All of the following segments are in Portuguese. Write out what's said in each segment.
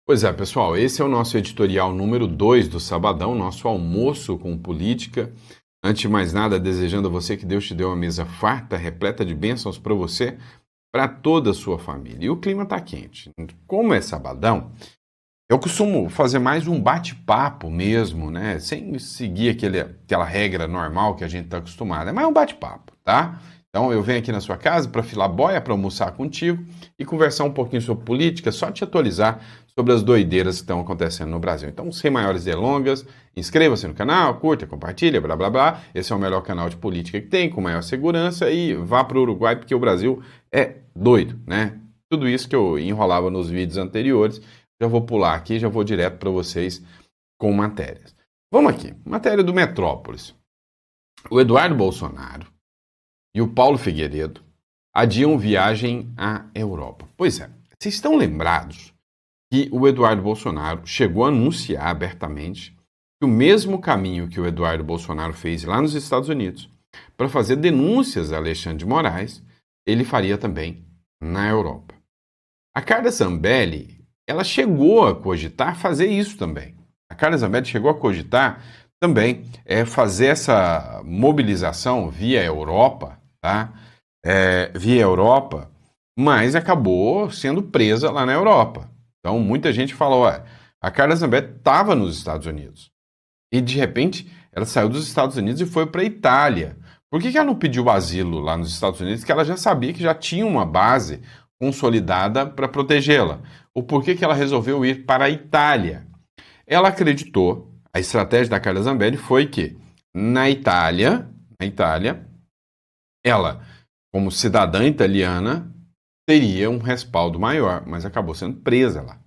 Pois é, pessoal, esse é o nosso editorial número 2 do Sabadão, nosso almoço com política. Antes de mais nada, desejando a você que Deus te dê uma mesa farta, repleta de bênçãos para você, para toda a sua família. E o clima está quente. Como é sabadão, eu costumo fazer mais um bate-papo mesmo, né? Sem seguir aquela regra normal que a gente está acostumado. É mais um bate-papo, tá? Então eu venho aqui na sua casa para filar boia, para almoçar contigo e conversar um pouquinho sobre política, só te atualizar sobre as doideiras que estão acontecendo no Brasil. Então, sem maiores delongas, inscreva-se no canal, curta, compartilha, blá blá blá. Esse é o melhor canal de política que tem, com maior segurança, e vá para o Uruguai, porque o Brasil é doido, né? Tudo isso que eu enrolava nos vídeos anteriores, já vou pular aqui, já vou direto para vocês com matérias. Vamos aqui, matéria do Metrópolis. O Eduardo Bolsonaro e o Paulo Figueiredo adiam viagem à Europa. Pois é, vocês estão lembrados que o Eduardo Bolsonaro chegou a anunciar abertamente que o mesmo caminho que o Eduardo Bolsonaro fez lá nos Estados Unidos para fazer denúncias a Alexandre de Moraes, ele faria também na Europa. A Carla Zambelli, ela chegou a cogitar fazer isso também. A Carla Zambelli chegou a cogitar também fazer essa mobilização via Europa, tá? Via Europa, mas acabou sendo presa lá na Europa. Então, muita gente falou, a Carla Zambelli estava nos Estados Unidos. E, de repente, ela saiu dos Estados Unidos e foi para a Itália. Por que ela não pediu asilo lá nos Estados Unidos, que ela já sabia que já tinha uma base consolidada para protegê-la? Ou por que ela resolveu ir para a Itália? Ela acreditou, a estratégia da Carla Zambelli foi que, na Itália, ela, como cidadã italiana, teria um respaldo maior, mas acabou sendo presa lá.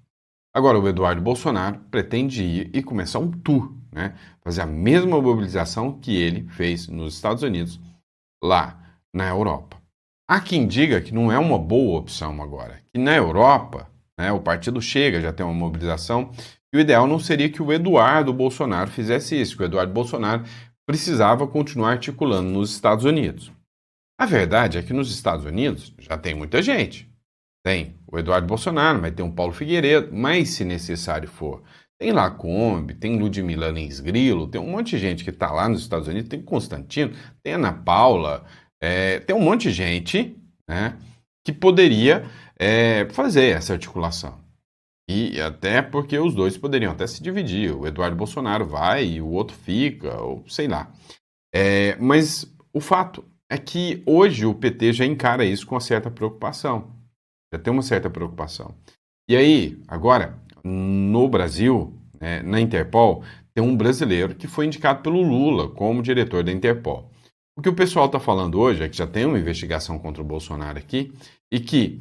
Agora, o Eduardo Bolsonaro pretende ir e começar um tour, né? Fazer a mesma mobilização que ele fez nos Estados Unidos, lá na Europa. Há quem diga que não é uma boa opção agora, que na Europa, né, o partido Chega, já tem uma mobilização, e o ideal não seria que o Eduardo Bolsonaro fizesse isso, que o Eduardo Bolsonaro precisava continuar articulando nos Estados Unidos. A verdade é que nos Estados Unidos já tem muita gente. Tem o Eduardo Bolsonaro, mas tem o Paulo Figueiredo, mas se necessário for, tem Lacombe, tem Ludmila Lins Grilo, tem um monte de gente que está lá nos Estados Unidos, tem Constantino, tem Ana Paula, tem um monte de gente, né, que poderia fazer essa articulação. E até porque os dois poderiam até se dividir. O Eduardo Bolsonaro vai e o outro fica, ou sei lá. Mas o fato é que hoje o PT já encara isso com uma certa preocupação. Já tem uma certa preocupação. E aí, agora, no Brasil, na Interpol, tem um brasileiro que foi indicado pelo Lula como diretor da Interpol. O que o pessoal está falando hoje é que já tem uma investigação contra o Bolsonaro aqui e que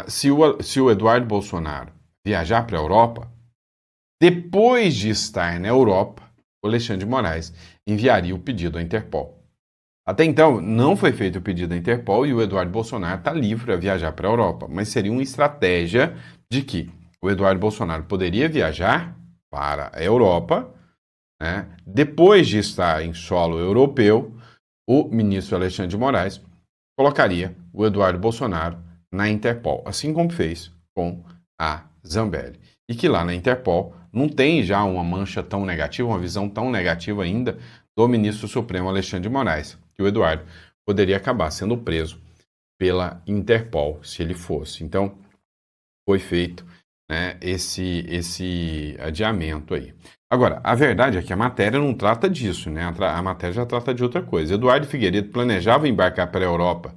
se o Eduardo Bolsonaro viajar para a Europa, depois de estar na Europa, o Alexandre de Moraes enviaria o pedido à Interpol. Até então, não foi feito o pedido à Interpol e o Eduardo Bolsonaro está livre a viajar para a Europa, mas seria uma estratégia de que o Eduardo Bolsonaro poderia viajar para a Europa, né, depois de estar em solo europeu, o ministro Alexandre de Moraes colocaria o Eduardo Bolsonaro na Interpol, assim como fez com a Zambelli. E que lá na Interpol não tem já uma mancha tão negativa, uma visão tão negativa ainda do ministro Supremo Alexandre de Moraes, que o Eduardo poderia acabar sendo preso pela Interpol, se ele fosse. Então, foi feito, né, esse adiamento aí. Agora, a verdade é que a matéria não trata disso, né? A matéria já trata de outra coisa. Eduardo Figueiredo planejava embarcar para a Europa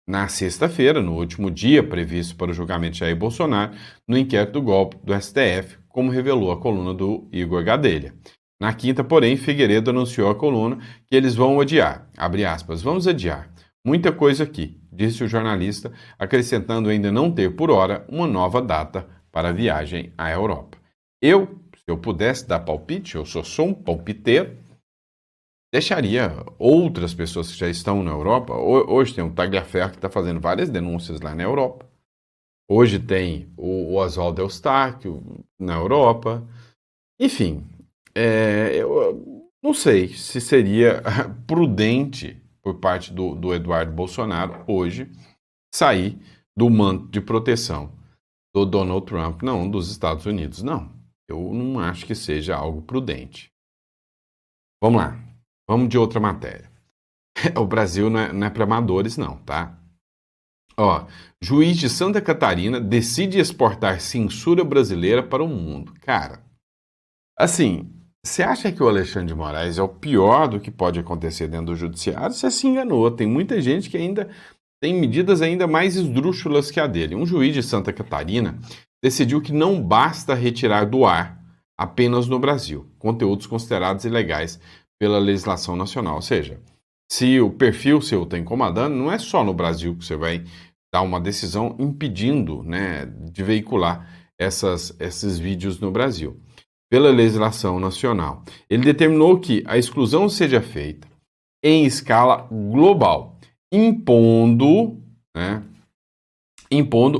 na sexta-feira, no último dia previsto para o julgamento de Jair Bolsonaro, no inquérito do golpe do STF, como revelou a coluna do Igor Gadelha. Na quinta, porém, Figueiredo anunciou à coluna que eles vão adiar, abre aspas, vamos adiar. Muita coisa aqui, disse o jornalista, acrescentando ainda não ter, por hora, uma nova data para a viagem à Europa. Se eu pudesse dar palpite, eu só um palpiteiro, deixaria outras pessoas que já estão na Europa. Hoje tem o Tagliaferro que está fazendo várias denúncias lá na Europa. Hoje tem o Oswaldo Eustáquio na Europa. Enfim, eu não sei se seria prudente por parte do Eduardo Bolsonaro hoje sair do manto de proteção do Donald Trump, não dos Estados Unidos, não. Eu não acho que seja algo prudente. Vamos lá, vamos de outra matéria. O Brasil não é para amadores, não, tá? Ó, juiz de Santa Catarina decide exportar censura brasileira para o mundo. Cara, assim, você acha que o Alexandre de Moraes é o pior do que pode acontecer dentro do judiciário? Você se enganou. Tem muita gente que ainda tem medidas ainda mais esdrúxulas que a dele. Um juiz de Santa Catarina decidiu que não basta retirar do ar apenas no Brasil conteúdos considerados ilegais pela legislação nacional. Ou seja, se o perfil seu está incomodando, não é só no Brasil que você vai dar uma decisão impedindo, né, de veicular esses vídeos no Brasil. Pela legislação nacional. Ele determinou que a exclusão seja feita em escala global, impondo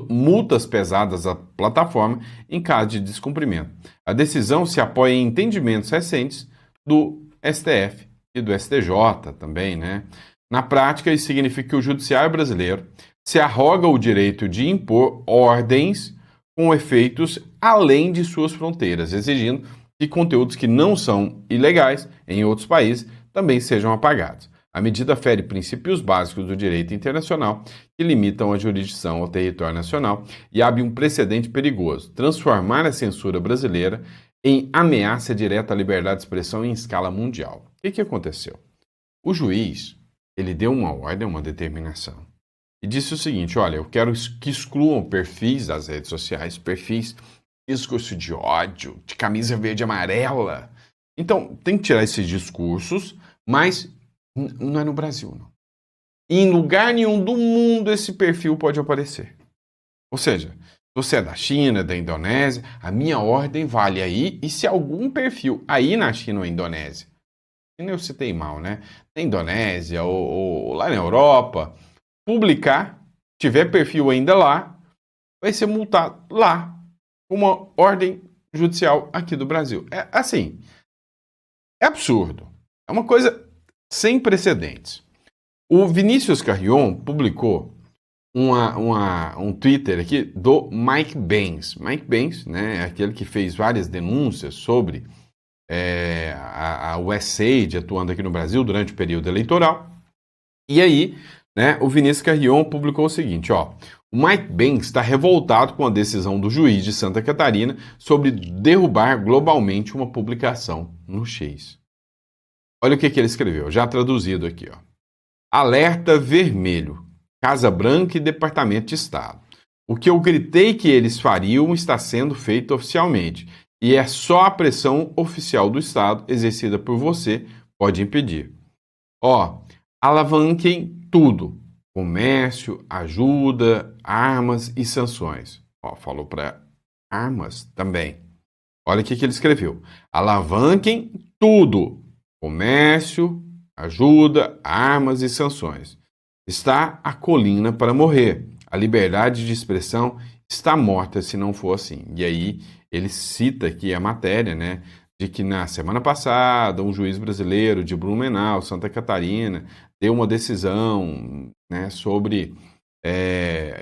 multas pesadas à plataforma em caso de descumprimento. A decisão se apoia em entendimentos recentes do STF e do STJ também, né? Na prática, isso significa que o judiciário brasileiro se arroga o direito de impor ordens com efeitos além de suas fronteiras, exigindo que conteúdos que não são ilegais em outros países também sejam apagados. A medida fere princípios básicos do direito internacional que limitam a jurisdição ao território nacional e abre um precedente perigoso, transformar a censura brasileira em ameaça direta à liberdade de expressão em escala mundial. O que aconteceu? O juiz, ele deu uma ordem, uma determinação, e disse o seguinte: olha, eu quero que excluam perfis das redes sociais, perfis de discurso de ódio, de camisa verde e amarela. Então, tem que tirar esses discursos, mas não é no Brasil, não. E em lugar nenhum do mundo esse perfil pode aparecer. Ou seja, se você é da China, da Indonésia, a minha ordem vale aí, e se algum perfil aí na China ou Indonésia, eu citei mal, né? Na Indonésia ou lá na Europa, publicar, tiver perfil ainda lá, vai ser multado lá, com uma ordem judicial aqui do Brasil. É assim, é absurdo. É uma coisa sem precedentes. O Vinícius Carrion publicou um Twitter aqui do Mike Benz. Mike Benz, né, é aquele que fez várias denúncias sobre a USAID atuando aqui no Brasil durante o período eleitoral. E aí, né, o Vinícius Carrion publicou o seguinte, ó: o Mike Benz está revoltado com a decisão do juiz de Santa Catarina sobre derrubar globalmente uma publicação no X. Olha o que ele escreveu, já traduzido aqui, ó. Alerta vermelho, Casa Branca e Departamento de Estado. O que eu gritei que eles fariam está sendo feito oficialmente. E é só a pressão oficial do Estado, exercida por você, pode impedir. Ó, alavanquem tudo. Comércio, ajuda, armas e sanções. Ó, falou para armas também. Olha o que ele escreveu. Alavanquem tudo. Comércio, ajuda, armas e sanções. Está a colina para morrer. A liberdade de expressão está morta se não for assim. E aí ele cita aqui a matéria, né, de que na semana passada um juiz brasileiro de Blumenau, Santa Catarina, deu uma decisão, né, sobre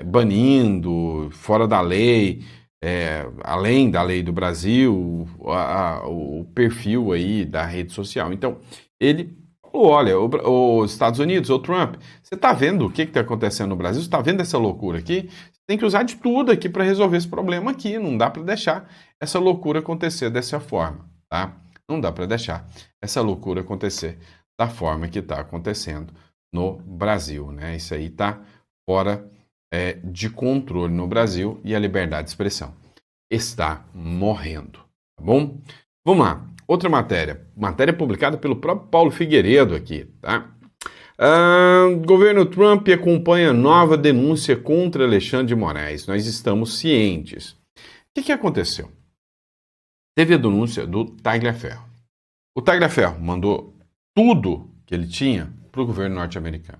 banindo, fora da lei, além da lei do Brasil, o perfil aí da rede social. Então, ele falou, olha, os Estados Unidos, o Trump, você está vendo o que está acontecendo no Brasil? Você está vendo essa loucura aqui? Você tem que usar de tudo aqui para resolver esse problema aqui. Não dá para deixar essa loucura acontecer dessa forma, tá? Não dá para deixar essa loucura acontecer da forma que está acontecendo no Brasil, né? Isso aí está fora de controle no Brasil e a liberdade de expressão está morrendo, tá bom? Vamos lá, outra matéria publicada pelo próprio Paulo Figueiredo aqui, tá? Governo Trump acompanha nova denúncia contra Alexandre de Moraes. Nós estamos cientes. O que aconteceu? Teve a denúncia do Tagliaferro. O Tagliaferro mandou tudo que ele tinha para o governo norte-americano.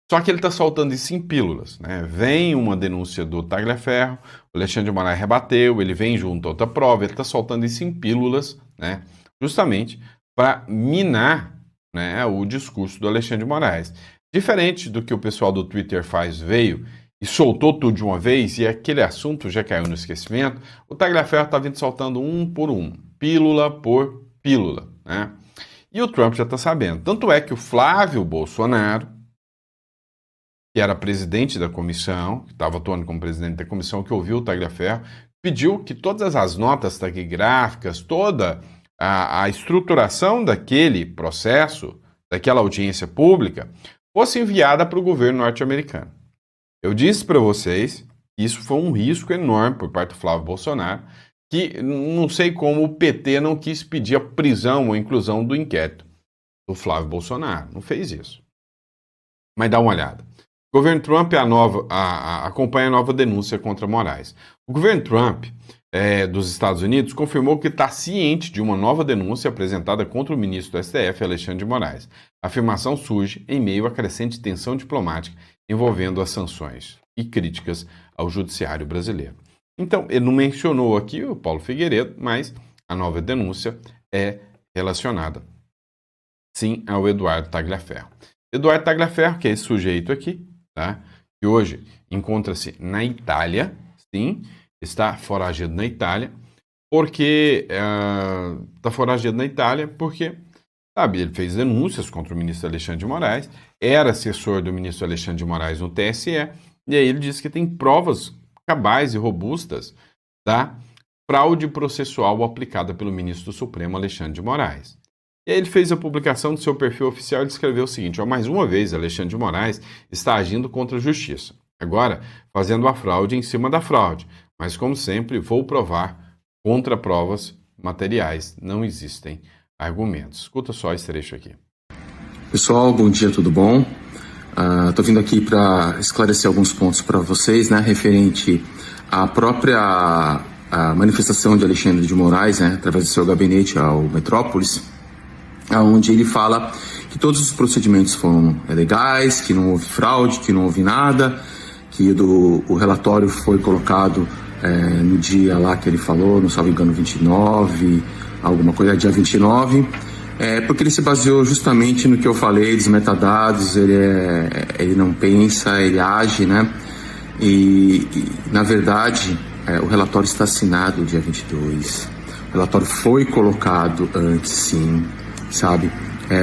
Só que ele está soltando isso em pílulas, né? Vem uma denúncia do Tagliaferro, o Alexandre de Moraes rebateu, ele vem junto a outra prova, ele está soltando isso em pílulas, né? Justamente para minar, né, o discurso do Alexandre de Moraes. Diferente do que o pessoal do Twitter veio e soltou tudo de uma vez, e aquele assunto já caiu no esquecimento, o Tagliaferro está vindo soltando um por um, pílula por pílula, né? E o Trump já está sabendo. Tanto é que o Flávio Bolsonaro, que era presidente da comissão, que estava atuando como presidente da comissão, que ouviu o Tagliaferro, pediu que todas as notas taquigráficas, toda a estruturação daquele processo, daquela audiência pública, fosse enviada para o governo norte-americano. Eu disse para vocês que isso foi um risco enorme por parte do Flávio Bolsonaro, que não sei como o PT não quis pedir a prisão ou a inclusão do inquérito do Flávio Bolsonaro. Não fez isso. Mas dá uma olhada. O governo Trump acompanha a nova denúncia contra Moraes. O governo Trump dos Estados Unidos confirmou que está ciente de uma nova denúncia apresentada contra o ministro do STF, Alexandre de Moraes. A afirmação surge em meio à crescente tensão diplomática envolvendo as sanções e críticas ao judiciário brasileiro. Então, ele não mencionou aqui o Paulo Figueiredo, mas a nova denúncia é relacionada, sim, ao Eduardo Tagliaferro. Eduardo Tagliaferro, que é esse sujeito aqui, tá? Que hoje encontra-se na Itália, sim, está foragido na Itália, porque sabe, ele fez denúncias contra o ministro Alexandre de Moraes, era assessor do ministro Alexandre de Moraes no TSE, e aí ele disse que tem provas cabais e robustas da fraude processual aplicada pelo ministro do Supremo Alexandre de Moraes. E aí ele fez a publicação do seu perfil oficial e escreveu o seguinte: mais uma vez, Alexandre de Moraes está agindo contra a justiça. Agora, fazendo a fraude em cima da fraude. Mas, como sempre, vou provar contra provas materiais. Não existem argumentos. Escuta só esse trecho aqui. Pessoal, bom dia, tudo bom? Estou vindo aqui para esclarecer alguns pontos para vocês, né, referente à própria manifestação de Alexandre de Moraes, né, através do seu gabinete ao Metrópolis, onde ele fala que todos os procedimentos foram legais, que não houve fraude, que não houve nada, que o relatório foi colocado no dia lá que ele falou, não salvo engano, 29, alguma coisa, dia 29, porque ele se baseou justamente no que eu falei, dos metadados, ele não pensa, ele age, né? E na verdade, o relatório está assinado dia 22, o relatório foi colocado antes, sim, sabe?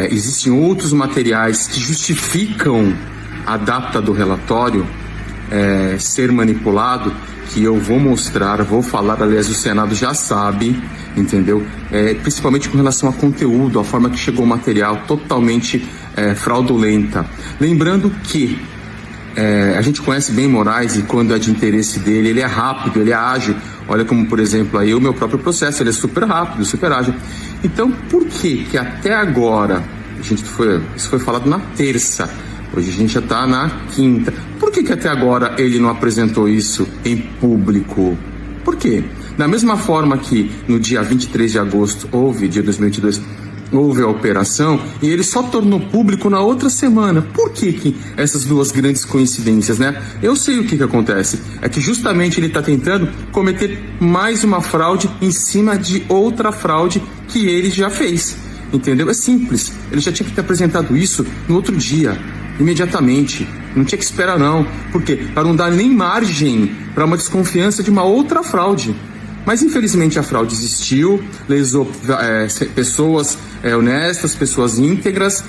Existem outros materiais que justificam a data do relatório ser manipulado, que eu vou mostrar, vou falar, aliás, o Senado já sabe, entendeu? Principalmente com relação a conteúdo, a forma que chegou o material totalmente fraudulenta. Lembrando que a gente conhece bem Moraes e quando é de interesse dele, ele é rápido, ele é ágil. Olha como, por exemplo, aí o meu próprio processo, ele é super rápido, super ágil. Então, por que até agora, isso foi falado na terça, hoje a gente já está na quinta. Por que até agora ele não apresentou isso em público? Por quê? Da mesma forma que no dia 23 de agosto, dia 2022, houve a operação e ele só tornou público na outra semana. Por que essas duas grandes coincidências, né? Eu sei o que acontece. É que justamente ele está tentando cometer mais uma fraude em cima de outra fraude que ele já fez. Entendeu? É simples. Ele já tinha que ter apresentado isso no outro dia, imediatamente. Não tinha que esperar, não. Por quê? Para não dar nem margem para uma desconfiança de uma outra fraude. Mas infelizmente a fraude existiu, lesou pessoas honestas, pessoas íntegras,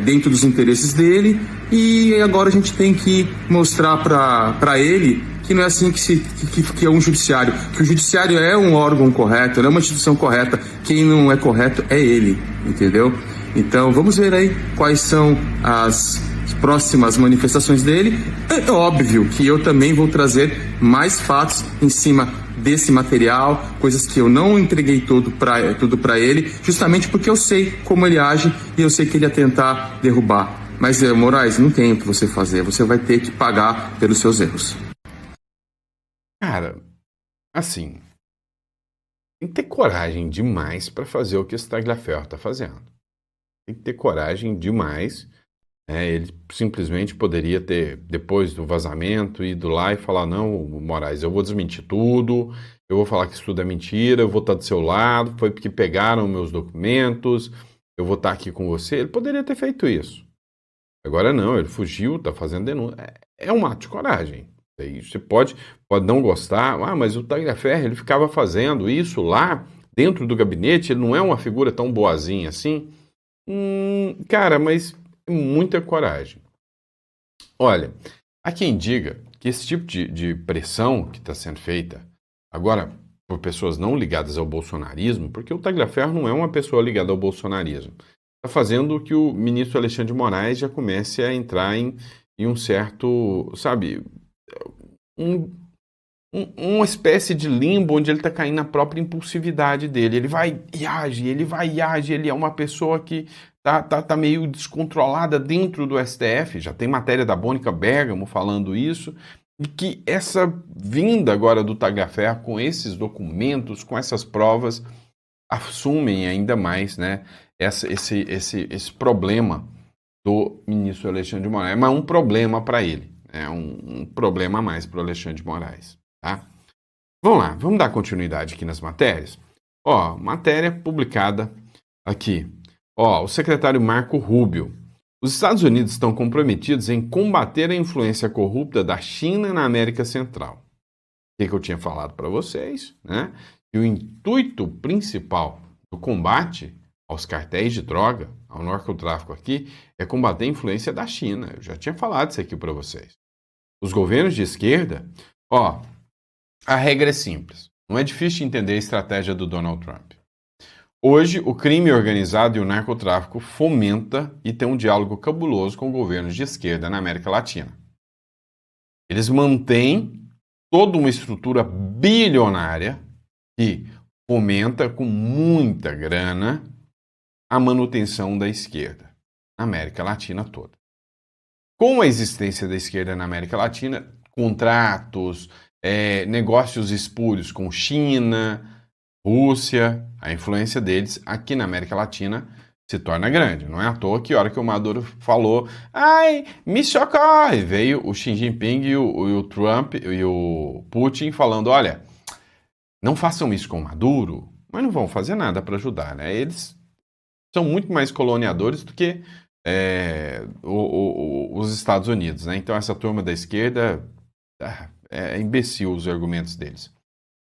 dentro dos interesses dele, e agora a gente tem que mostrar para ele que não é assim que é um judiciário, que o judiciário é um órgão correto, é uma instituição correta, quem não é correto é ele, entendeu? Então vamos ver aí quais são as próximas manifestações dele. É óbvio que eu também vou trazer mais fatos em cima desse material, coisas que eu não entreguei tudo para ele, justamente porque eu sei como ele age e eu sei que ele ia tentar derrubar. Mas, Moraes, não tem o que você fazer, você vai ter que pagar pelos seus erros. Cara, assim, tem que ter coragem demais para fazer o que esse Tagliaferro está fazendo. Tem que ter coragem demais. Ele simplesmente poderia ter, depois do vazamento, ido lá e falar: não, Moraes, eu vou desmentir tudo, eu vou falar que isso tudo é mentira, eu vou estar do seu lado, foi porque pegaram meus documentos, eu vou estar aqui com você. Ele poderia ter feito isso. Agora não, ele fugiu, está fazendo denúncia. É um ato de coragem. Aí você pode não gostar, mas o Tagliaferri, ele ficava fazendo isso lá dentro do gabinete, ele não é uma figura tão boazinha assim. Cara, mas é muita coragem. Olha, há quem diga que esse tipo de pressão que está sendo feita agora por pessoas não ligadas ao bolsonarismo, porque o Tagliaferri não é uma pessoa ligada ao bolsonarismo, está fazendo que o ministro Alexandre de Moraes já comece a entrar em um certo, sabe, uma espécie de limbo onde ele está caindo na própria impulsividade dele. Ele vai e age, ele é uma pessoa que tá meio descontrolada dentro do STF. Já tem matéria da Mônica Bergamo falando isso, e que essa vinda agora do Tagliaferri com esses documentos, com essas provas, assumem ainda mais, né, esse problema do ministro Alexandre de Moraes. Mas um problema para ele, é um problema a mais para o Alexandre de Moraes. Tá? Vamos lá, vamos dar continuidade aqui nas matérias. Matéria publicada aqui. O secretário Marco Rubio. Os Estados Unidos estão comprometidos em combater a influência corrupta da China na América Central. O que eu tinha falado para vocês, né? E o intuito principal do combate aos cartéis de droga, ao narcotráfico aqui, é combater a influência da China. Eu já tinha falado isso aqui para vocês. Os governos de esquerda, a regra é simples. Não é difícil de entender a estratégia do Donald Trump. Hoje, o crime organizado e o narcotráfico fomenta e tem um diálogo cabuloso com governos de esquerda na América Latina. Eles mantêm toda uma estrutura bilionária que fomenta com muita grana a manutenção da esquerda na América Latina toda. Com a existência da esquerda na América Latina, contratos, negócios espúrios com China, Rússia, a influência deles aqui na América Latina se torna grande. Não é à toa que a hora que o Maduro falou, me socorre, veio o Xi Jinping e o Trump e o Putin falando, olha, não façam isso com o Maduro, mas não vão fazer nada para ajudar, né? Eles são muito mais coloniadores do que os Estados Unidos, né? Então essa turma da esquerda é imbecil os argumentos deles.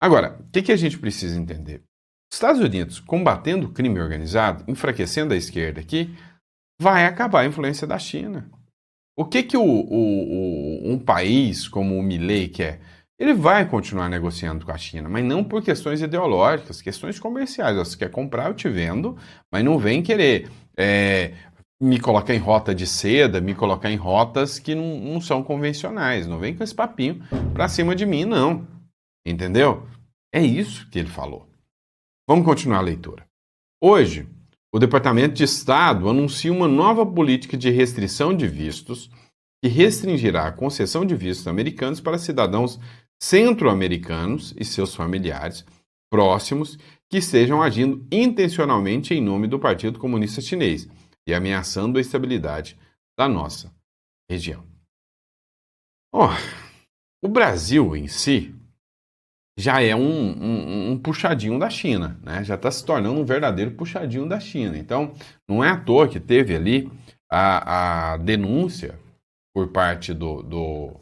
Agora, o que a gente precisa entender? Os Estados Unidos combatendo o crime organizado, enfraquecendo a esquerda aqui, vai acabar a influência da China. O que um país como o Milei quer? Ele vai continuar negociando com a China, mas não por questões ideológicas, questões comerciais. Se quer comprar, eu te vendo, mas não vem querer me colocar em rota de seda, me colocar em rotas que não são convencionais. Não vem com esse papinho pra cima de mim, não. Entendeu? É isso que ele falou. Vamos continuar a leitura. Hoje, o Departamento de Estado anuncia uma nova política de restrição de vistos que restringirá a concessão de vistos americanos para cidadãos centro-americanos e seus familiares próximos que estejam agindo intencionalmente em nome do Partido Comunista Chinês e ameaçando a estabilidade da nossa região. O Brasil em si já é um puxadinho da China, né? Já está se tornando um verdadeiro puxadinho da China. Então, não é à toa que teve ali a denúncia por parte do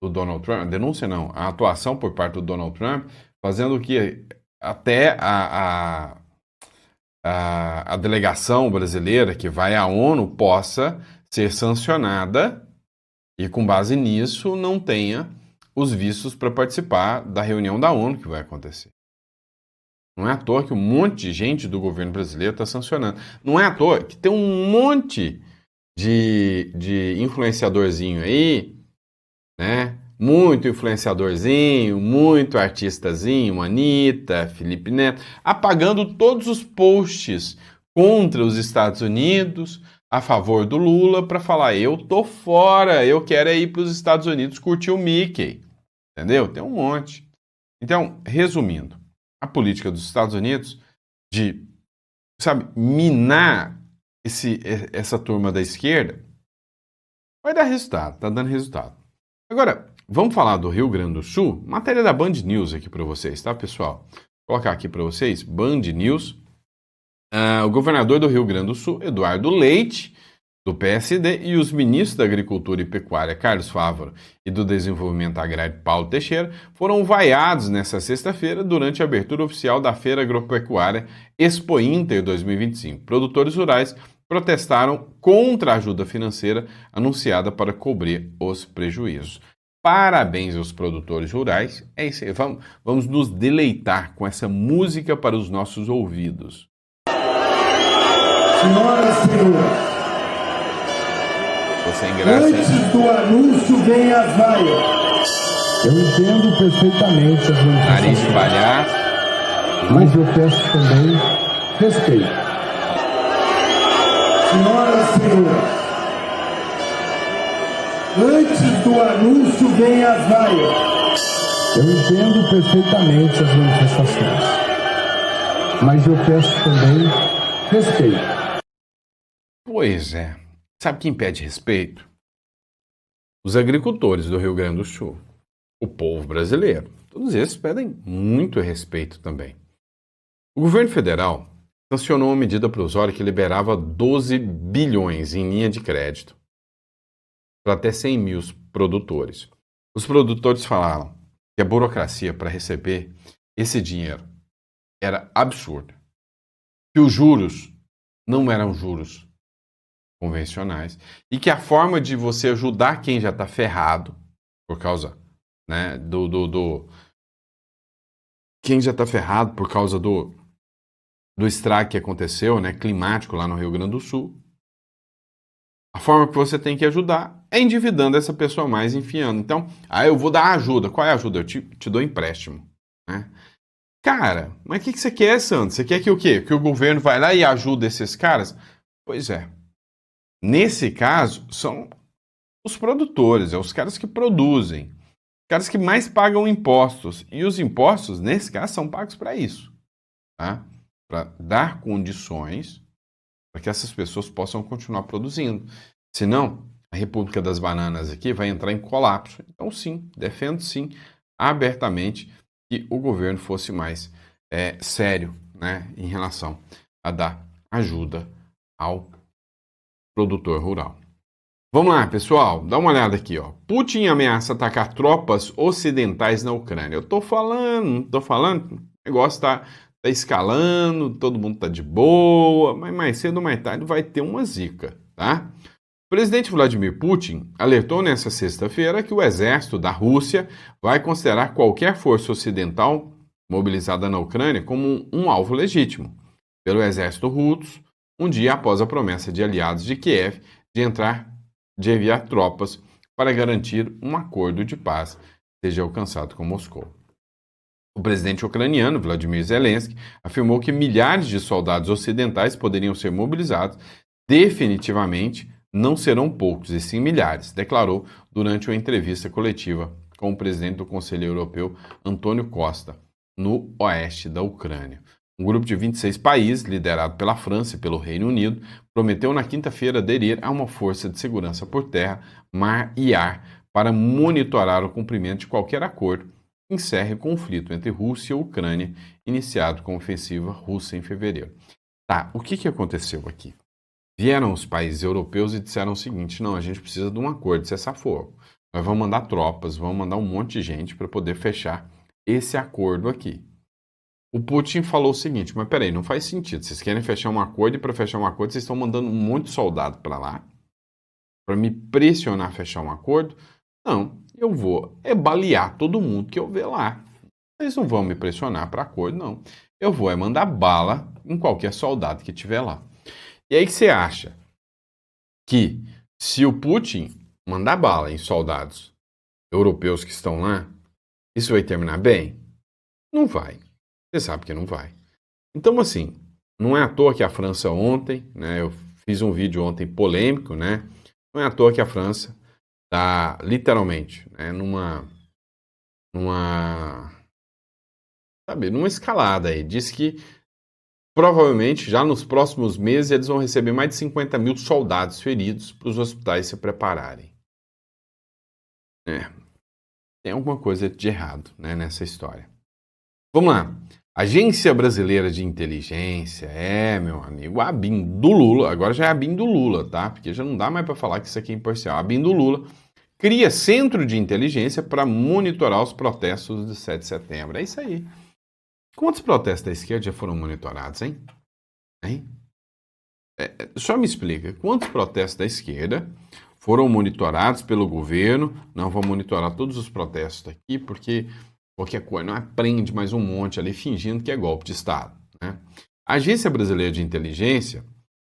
Donald Trump, a denúncia não, a atuação por parte do Donald Trump, fazendo que até a delegação brasileira que vai à ONU possa ser sancionada e, com base nisso, não tenha os vistos para participar da reunião da ONU que vai acontecer. Não é à toa que um monte de gente do governo brasileiro está sancionando. Não é à toa que tem um monte de influenciadorzinho aí, né? Muito influenciadorzinho, muito artistazinho, Anitta, Felipe Neto, apagando todos os posts contra os Estados Unidos, a favor do Lula, para falar, eu tô fora, eu quero ir para os Estados Unidos curtir o Mickey. Entendeu? Tem um monte. Então, resumindo, a política dos Estados Unidos de, minar essa turma da esquerda vai dar resultado, tá dando resultado. Agora, vamos falar do Rio Grande do Sul? Matéria da Band News aqui para vocês, tá, pessoal? Vou colocar aqui para vocês, Band News. O governador do Rio Grande do Sul, Eduardo Leite, do PSD e os ministros da Agricultura e Pecuária, Carlos Fávaro, e do Desenvolvimento Agrário, Paulo Teixeira, foram vaiados nesta sexta-feira durante a abertura oficial da Feira Agropecuária Expo Inter 2025. Produtores rurais protestaram contra a ajuda financeira anunciada para cobrir os prejuízos. Parabéns aos produtores rurais. É isso aí. Vamos nos deleitar com essa música para os nossos ouvidos. Senhoras e senhores, Sem graça. antes do anúncio vem as vaias. Eu entendo perfeitamente as Nariz manifestações, palhaço. mas eu peço também respeito. Senhoras e senhores, antes do anúncio vem as vaias. Eu entendo perfeitamente as manifestações, mas eu peço também respeito. Pois é. Sabe quem pede respeito? Os agricultores do Rio Grande do Sul. O povo brasileiro. Todos esses pedem muito respeito também. O governo federal sancionou uma medida provisória que liberava 12 bilhões em linha de crédito para até 100 mil produtores. Os produtores falaram que a burocracia para receber esse dinheiro era absurda. Que os juros não eram juros convencionais e que a forma de você ajudar quem já está ferrado por causa, né, quem já está ferrado por causa do estrago que aconteceu, né, climático lá no Rio Grande do Sul. A forma que você tem que ajudar é endividando essa pessoa mais, enfiando. Então, eu vou dar ajuda. Qual é a ajuda? Eu te dou empréstimo, né? Cara, mas o que você quer, Sandro? Você quer que o quê? Que o governo vai lá e ajude esses caras? Pois é. Nesse caso, são os produtores, os caras que produzem, os caras que mais pagam impostos. E os impostos, nesse caso, são pagos para isso, tá? Para dar condições para que essas pessoas possam continuar produzindo. Senão, a República das Bananas aqui vai entrar em colapso. Então, sim, defendo sim, abertamente, que o governo fosse mais sério, né, em relação a dar ajuda ao produtor rural. Vamos lá, pessoal, dá uma olhada aqui, ó. Putin ameaça atacar tropas ocidentais na Ucrânia. Eu tô falando, o negócio tá escalando, todo mundo tá de boa, mas mais cedo ou mais tarde vai ter uma zica, tá? O presidente Vladimir Putin alertou nesta sexta-feira que o exército da Rússia vai considerar qualquer força ocidental mobilizada na Ucrânia como um alvo legítimo pelo exército russo, um dia após a promessa de aliados de Kiev de enviar tropas para garantir um acordo de paz seja alcançado com Moscou. O presidente ucraniano, Vladimir Zelensky, afirmou que milhares de soldados ocidentais poderiam ser mobilizados. Definitivamente não serão poucos, e sim milhares, declarou durante uma entrevista coletiva com o presidente do Conselho Europeu, Antônio Costa, no oeste da Ucrânia. Um grupo de 26 países, liderado pela França e pelo Reino Unido, prometeu na quinta-feira aderir a uma força de segurança por terra, mar e ar para monitorar o cumprimento de qualquer acordo que encerre o conflito entre Rússia e Ucrânia, iniciado com a ofensiva russa em fevereiro. Tá, o que aconteceu aqui? Vieram os países europeus e disseram o seguinte: não, a gente precisa de um acordo de cessar-fogo. Nós vamos mandar tropas, vamos mandar um monte de gente para poder fechar esse acordo aqui. O Putin falou o seguinte: mas peraí, não faz sentido. Vocês querem fechar um acordo e para fechar um acordo vocês estão mandando um monte de soldado para lá para me pressionar a fechar um acordo? Não, eu vou balear todo mundo que eu ver lá. Eles não vão me pressionar para acordo, não. Eu vou mandar bala em qualquer soldado que tiver lá. E aí que você acha que se o Putin mandar bala em soldados europeus que estão lá, isso vai terminar bem? Não vai. Você sabe que não vai. Então, assim, não é à toa que a França ontem, né, eu fiz um vídeo ontem polêmico, né, não é à toa que a França está literalmente, né, numa escalada aí. Diz que provavelmente já nos próximos meses eles vão receber mais de 50 mil soldados feridos para os hospitais se prepararem. Tem alguma coisa de errado, né, nessa história. Vamos lá. Agência Brasileira de Inteligência, meu amigo, a ABIN do Lula, agora já é a ABIN do Lula, tá? Porque já não dá mais para falar que isso aqui é imparcial. A ABIN do Lula cria centro de inteligência para monitorar os protestos do 7 de setembro. É isso aí. Quantos protestos da esquerda já foram monitorados, hein? Só me explica, quantos protestos da esquerda foram monitorados pelo governo? Não vou monitorar todos os protestos daqui, porque qualquer coisa não aprende mais um monte ali fingindo que é golpe de Estado, né? A Agência Brasileira de Inteligência,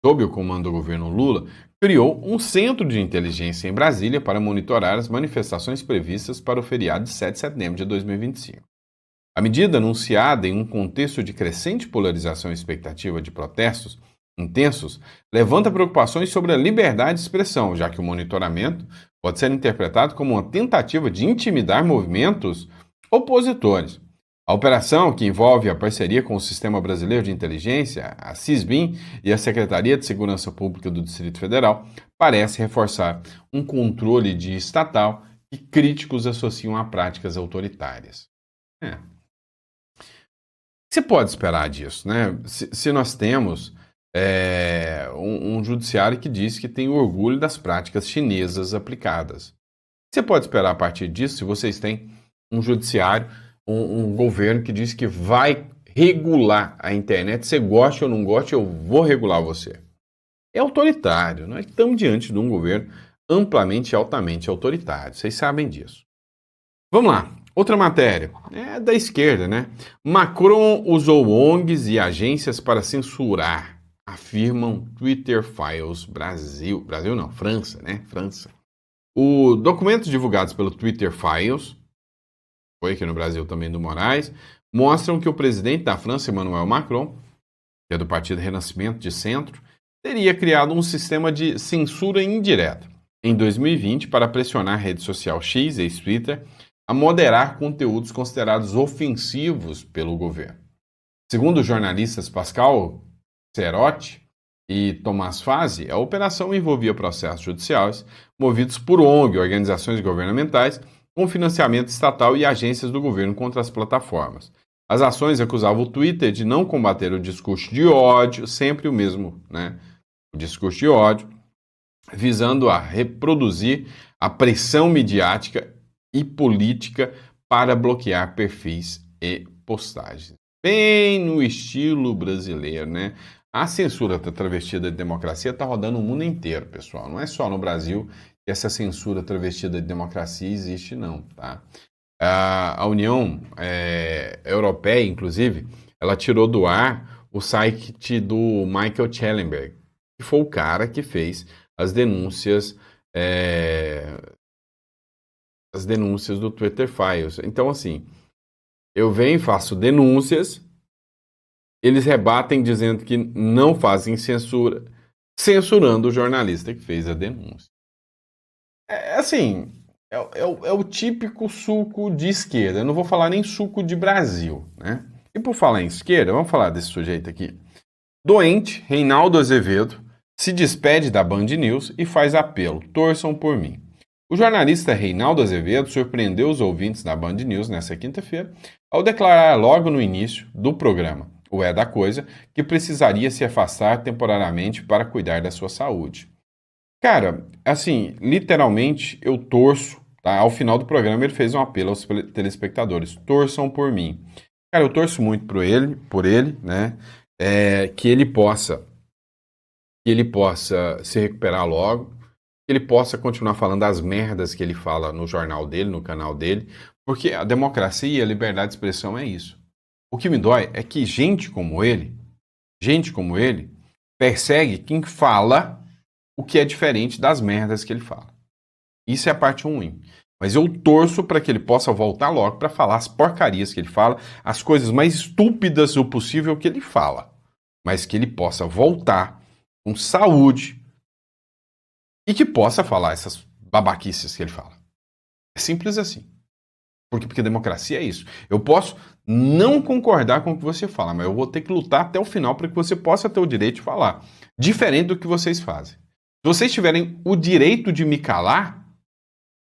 sob o comando do governo Lula, criou um centro de inteligência em Brasília para monitorar as manifestações previstas para o feriado de 7 de setembro de 2025. A medida, anunciada em um contexto de crescente polarização e expectativa de protestos intensos, levanta preocupações sobre a liberdade de expressão, já que o monitoramento pode ser interpretado como uma tentativa de intimidar movimentos opositores. A operação, que envolve a parceria com o Sistema Brasileiro de Inteligência, a SISBIN, e a Secretaria de Segurança Pública do Distrito Federal, parece reforçar um controle de estatal que críticos associam a práticas autoritárias. Você pode esperar disso, né? Se nós temos um judiciário que diz que tem orgulho das práticas chinesas aplicadas. Você pode esperar a partir disso se vocês têm um judiciário, um governo que diz que vai regular a internet, você goste ou não goste, eu vou regular você. É autoritário, nós estamos diante de um governo amplamente e altamente autoritário, vocês sabem disso. Vamos lá, outra matéria, é da esquerda, né? Macron usou ONGs e agências para censurar, afirmam Twitter Files Brasil. Brasil não, França, né? França. Os documentos divulgados pelo Twitter Files, foi aqui no Brasil também do Moraes, mostram que o presidente da França, Emmanuel Macron, que é do Partido Renascimento de Centro, teria criado um sistema de censura indireta em 2020 para pressionar a rede social X, ex-Twitter, a moderar conteúdos considerados ofensivos pelo governo. Segundo os jornalistas Pascal Cerotti e Tomás Fazi, a operação envolvia processos judiciais movidos por ONG, organizações governamentais, com financiamento estatal e agências do governo contra as plataformas. As ações acusavam o Twitter de não combater o discurso de ódio, sempre o mesmo, né? O discurso de ódio, visando a reproduzir a pressão midiática e política para bloquear perfis e postagens. Bem no estilo brasileiro, né? A censura travestida de democracia está rodando o mundo inteiro, pessoal. Não é só no Brasil que essa censura travestida de democracia existe, não, tá? A União Europeia, inclusive, ela tirou do ar o site do Michael Schellenberg, que foi o cara que fez as denúncias do Twitter Files. Então, assim, eu venho e faço denúncias, eles rebatem dizendo que não fazem censura, censurando o jornalista que fez a denúncia. É o típico suco de esquerda. Eu não vou falar nem suco de Brasil, né? E por falar em esquerda, vamos falar desse sujeito aqui. Doente, Reinaldo Azevedo, se despede da Band News e faz apelo: torçam por mim. O jornalista Reinaldo Azevedo surpreendeu os ouvintes da Band News nesta quinta-feira ao declarar logo no início do programa, o É da Coisa, que precisaria se afastar temporariamente para cuidar da sua saúde. Cara, assim, literalmente eu torço, tá? Ao final do programa ele fez um apelo aos telespectadores: torçam por mim. Cara, eu torço muito por ele, né? Que ele possa se recuperar logo, que ele possa continuar falando as merdas que ele fala no jornal dele, no canal dele, porque a democracia e a liberdade de expressão é isso. O que me dói é que gente como ele, persegue quem fala o que é diferente das merdas que ele fala. Isso é a parte ruim. Mas eu torço para que ele possa voltar logo para falar as porcarias que ele fala, as coisas mais estúpidas o possível que ele fala. Mas que ele possa voltar com saúde e que possa falar essas babaquices que ele fala. É simples assim. Porque democracia é isso. Eu posso não concordar com o que você fala, mas eu vou ter que lutar até o final para que você possa ter o direito de falar. Diferente do que vocês fazem. Se vocês tiverem o direito de me calar,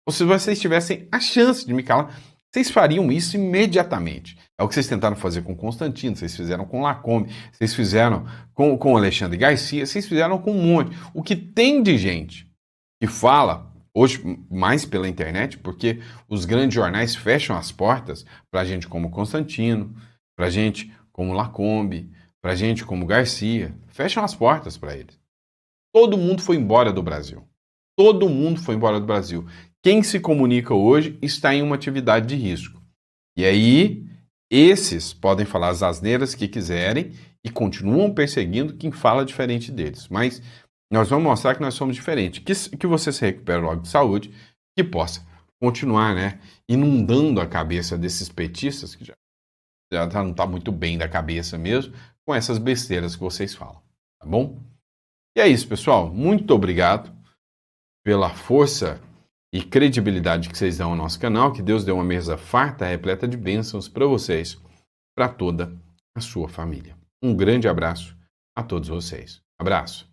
ou se vocês tivessem a chance de me calar, vocês fariam isso imediatamente. É o que vocês tentaram fazer com Constantino, vocês fizeram com Lacombe, vocês fizeram com Alexandre Garcia, vocês fizeram com um monte. O que tem de gente que fala, hoje mais pela internet, porque os grandes jornais fecham as portas para gente como Constantino, para gente como Lacombe, para gente como Garcia, fecham as portas para eles. Todo mundo foi embora do Brasil. Todo mundo foi embora do Brasil. Quem se comunica hoje está em uma atividade de risco. E aí, esses podem falar as asneiras que quiserem e continuam perseguindo quem fala diferente deles. Mas nós vamos mostrar que nós somos diferentes. Que você se recupere logo de saúde, que possa continuar, né, inundando a cabeça desses petistas, que já não está muito bem da cabeça mesmo, com essas besteiras que vocês falam. Tá bom? E é isso, pessoal. Muito obrigado pela força e credibilidade que vocês dão ao nosso canal. Que Deus dê uma mesa farta, repleta de bênçãos para vocês, para toda a sua família. Um grande abraço a todos vocês. Abraço.